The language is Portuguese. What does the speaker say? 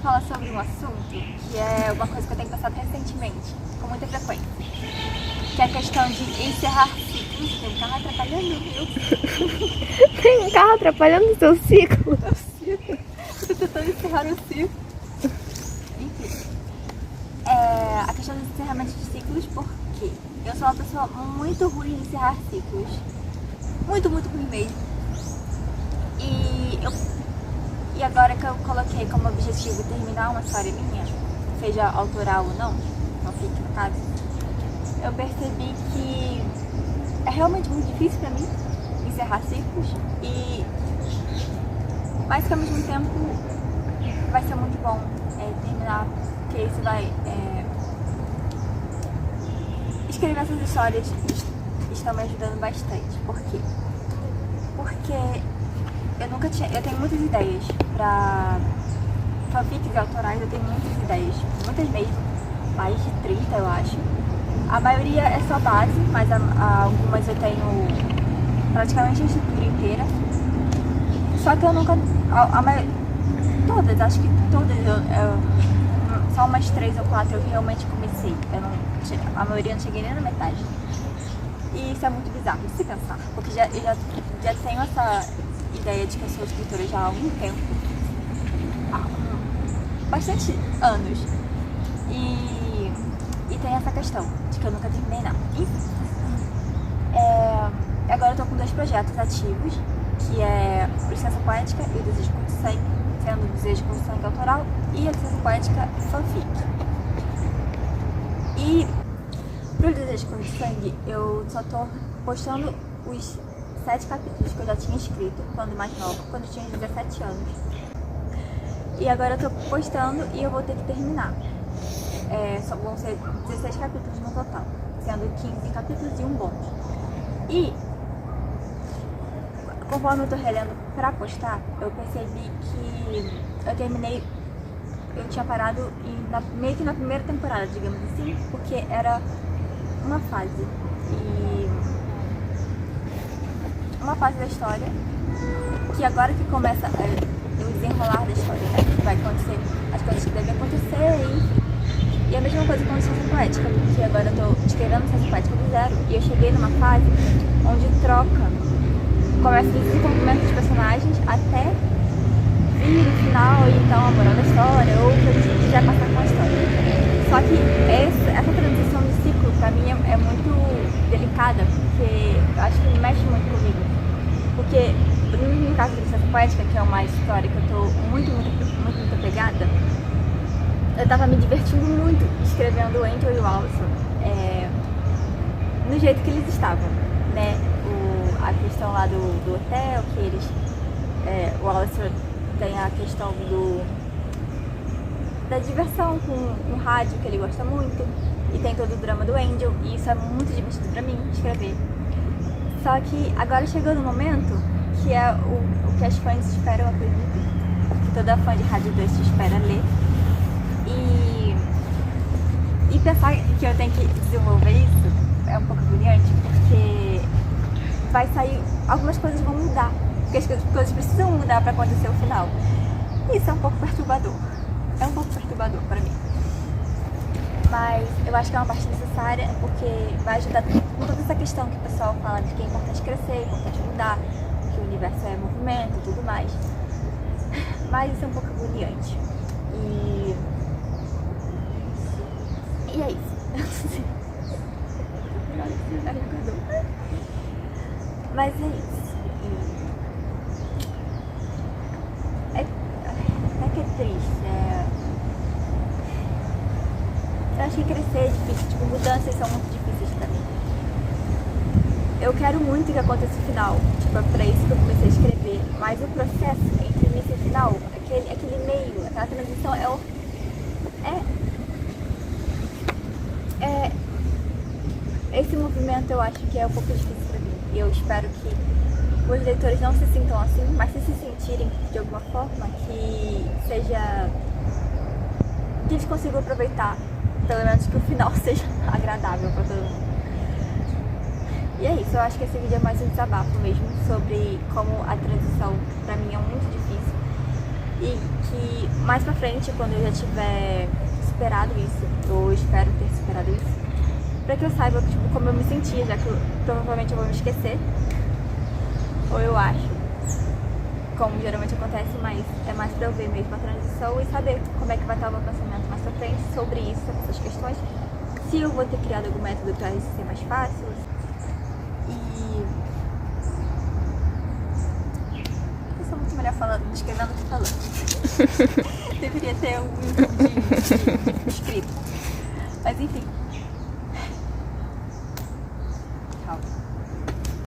falar sobre um assunto que é uma coisa que eu tenho pensado recentemente, com muita frequência, que é a questão de encerrar ciclos. Tem um carro atrapalhando o meu. Tem um carro atrapalhando o seu ciclo? Meu ciclo. Eu tô tentando encerrar o ciclo. Enfim. A questão do encerramento de ciclos, porque eu sou uma pessoa muito ruim em encerrar ciclos. Muito, muito ruim mesmo. E agora que eu coloquei como objetivo terminar uma história minha, seja autoral ou não fique no caso, eu percebi que é realmente muito difícil pra mim encerrar ciclos, mas que ao mesmo tempo vai ser muito bom terminar, porque isso vai escrever essas histórias estão me ajudando bastante. Por quê? Porque eu tenho muitas ideias pra fanfics autorais, eu tenho muitas ideias, muitas mesmo, mais de 30 eu acho. A maioria é só base, mas algumas eu tenho praticamente a estrutura inteira. Só que eu nunca, todas, acho que todas, só umas 3 ou 4 eu realmente comecei, a maioria não cheguei nem na metade. E isso é muito bizarro de se pensar, porque eu já tenho essa ideia de que eu sou escritora já há algum tempo, há bastante anos, e tem essa questão de que eu nunca terminei nada. Enfim, agora eu tô com 2 projetos ativos, que é o Licença Poética e o Desejo Curto Sangue, sendo o Desejo Curto Sangue autoral e a Licença Poética fanfic. E pro Desejo Curto Sangue eu só tô postando os 7 capítulos que eu já tinha escrito quando mais nova, quando eu tinha 17 anos. E agora eu tô postando e eu vou ter que terminar. Só vão ser 16 capítulos no total, sendo 15 capítulos e um bônus. E conforme eu tô relendo pra postar, eu percebi que eu tinha parado meio que na primeira temporada, digamos assim, porque era uma fase. Uma fase da história, que agora que começa o desenrolar da história, né? Que vai acontecer as coisas que devem acontecer, enfim. E a mesma coisa com a Licença Poética, porque agora eu tô escrevendo Licença Poética do zero, e eu cheguei numa fase onde começa o desenvolvimento dos personagens até vir no final, e então a moral da história, ou o que a gente quiser passar com a história. Só que essa transição de ciclo, pra mim, é muito delicada, porque eu acho que mexe muito comigo. Porque no caso da Licença Poética, que é uma história que eu tô muito apegada, eu tava me divertindo muito escrevendo o Angel e o Alison no jeito que eles estavam, né? A questão lá do hotel, que eles... o Alison tem a questão da diversão com o rádio, que ele gosta muito, e tem todo o drama do Angel, e isso é muito divertido pra mim, escrever. Só que agora chegou no momento que é o que as fãs esperam, eu acredito, que toda fã de Rádio 2 espera ler, e pensar que eu tenho que desenvolver isso é um pouco agoniante, porque vai sair, algumas coisas vão mudar, porque as coisas precisam mudar pra acontecer o final. E isso é um pouco perturbador, pra mim. Mas eu acho que é uma parte necessária, porque vai ajudar com toda essa questão que o pessoal fala de que é importante crescer, é importante mudar, que o universo é movimento e tudo mais. Mas isso é um pouco agoniante. E é isso. Mas é isso. Até que é triste. Eu acho que crescer é difícil, tipo, mudanças são muito difíceis pra mim. Eu quero muito que aconteça o final, tipo, é pra isso que eu comecei a escrever, mas o processo entre início e final, aquele meio, aquela transição esse movimento eu acho que é um pouco difícil pra mim. E eu espero que os leitores não se sintam assim, mas se sentirem de alguma forma, que eles consigam aproveitar, pelo menos que o final seja agradável pra todo mundo. E é isso, eu acho que esse vídeo é mais um desabafo mesmo, sobre como a transição pra mim é muito difícil. E que mais pra frente, quando eu já tiver superado isso, ou espero ter superado isso, pra que eu saiba tipo, como eu me sentia, já que provavelmente eu vou me esquecer, ou eu acho, como geralmente acontece, mas é mais pra eu ver mesmo a transição e saber como é que vai estar o meu pensamento mais pra frente sobre isso, sobre essas questões, se eu vou ter criado algum método pra isso ser mais fácil. E eu sou muito melhor falando, escrevendo do que falando. Deveria ter um YouTube de escrito. Mas enfim.